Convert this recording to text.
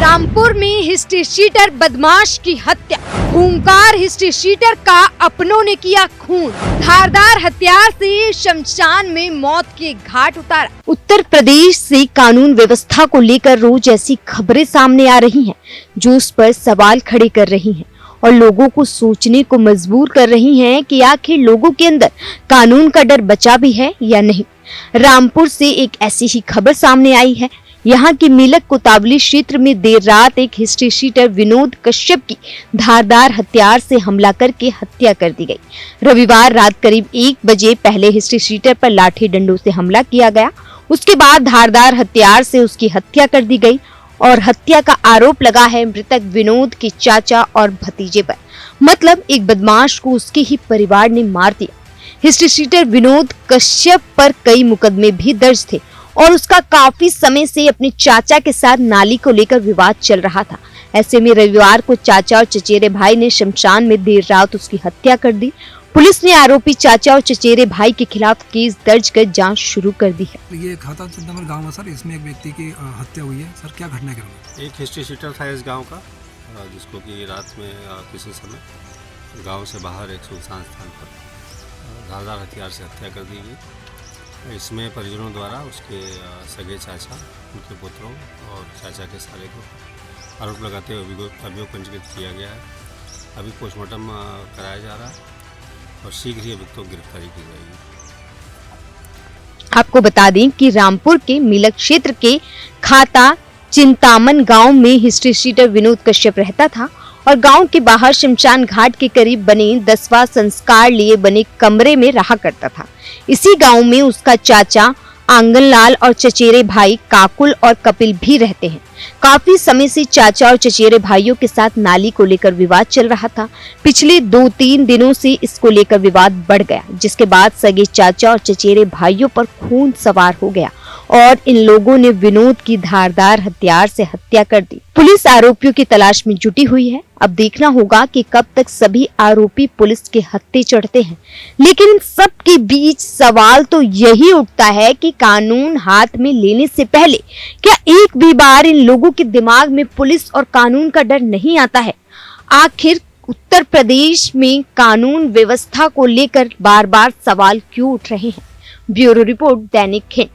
रामपुर में history sheeter बदमाश की हत्या। खूंखार हिस्ट्री शीटर का अपनों ने किया खून। धारदार हथियार से शमशान में मौत के घाट उतारा। उत्तर प्रदेश से कानून व्यवस्था को लेकर रोज ऐसी खबरें सामने आ रही हैं जो उस पर सवाल खड़े कर रही हैं और लोगों को सोचने को मजबूर कर रही हैं कि आखिर लोगों के अंदर कानून का डर बचा भी है या नहीं। रामपुर से एक ऐसी ही खबर सामने आई है। यहाँ की मिलक कोतावली क्षेत्र में देर रात एक हिस्ट्री शीटर विनोद कश्यप की धारदार हथियार से हमला करके हत्या कर दी गई। रविवार रात करीब 1 बजे पहले हिस्ट्री शीटर पर लाठी डंडों से हमला किया गया। उसके बाद धारदार हथियार से उसकी हत्या कर दी गई और हत्या का आरोप लगा है मृतक विनोद के चाचा और भतीजे पर। मतलब एक बदमाश को उसके ही परिवार ने मार दिया। हिस्ट्री शीटर विनोद कश्यप पर कई मुकदमे भी दर्ज थे और उसका काफी समय से अपने चाचा के साथ नाली को लेकर विवाद चल रहा था। ऐसे में रविवार को चाचा और चचेरे भाई ने शमशान में देर रात उसकी हत्या कर दी। पुलिस ने आरोपी चाचा और चचेरे भाई के खिलाफ केस दर्ज कर जांच शुरू कर दी है। ये खाता चिंतामन गांव है सर, इसमें एक व्यक्ति की हत्या हुई है सर, क्या घटना है? एक हिस्ट्री शीटर था इस गांव का, जिसको कि रात में किसी समय गांव से बाहर एक सुनसान स्थान पर धारदार हथियार से हत्या कर दी गई। इसमें परिजनों द्वारा उसके सगे चाचा, उनके पुत्रों और चाचा के साले को आरोप लगाते हुए अभियोग पंजीकृत किया गया है। अभी पोस्टमार्टम कराया जा रहा है और शीघ्र ही अभियुक्तों की गिरफ्तारी की जाएगी। आपको बता दें कि रामपुर के मिलक क्षेत्र के खाता चिंतामन गांव में हिस्ट्री शीटर विनोद कश्यप रहता था और गांव के बाहर शमशान घाट के करीब बने 10वां संस्कार लिए बने कमरे में रहा करता था। इसी गांव में उसका चाचा आंगनलाल और चचेरे भाई काकुल और कपिल भी रहते हैं। काफी समय से चाचा और चचेरे भाइयों के साथ नाली को लेकर विवाद चल रहा था। पिछले 2-3 दिनों से इसको लेकर विवाद बढ़ गया, जिसके बाद सगे चाचा और चचेरे भाइयों पर खून सवार हो गया और इन लोगों ने विनोद की धारदार हथियार से हत्या कर दी। पुलिस आरोपियों की तलाश में जुटी हुई है। अब देखना होगा कि कब तक सभी आरोपी पुलिस के हत्थे चढ़ते हैं। लेकिन इन सब के बीच सवाल तो यही उठता है कि कानून हाथ में लेने से पहले क्या एक भी बार इन लोगों के दिमाग में पुलिस और कानून का डर नहीं आता है? आखिर उत्तर प्रदेश में कानून व्यवस्था को लेकर बार बार सवाल क्यों उठ रहे हैं? ब्यूरो रिपोर्ट, दैनिक हिंद।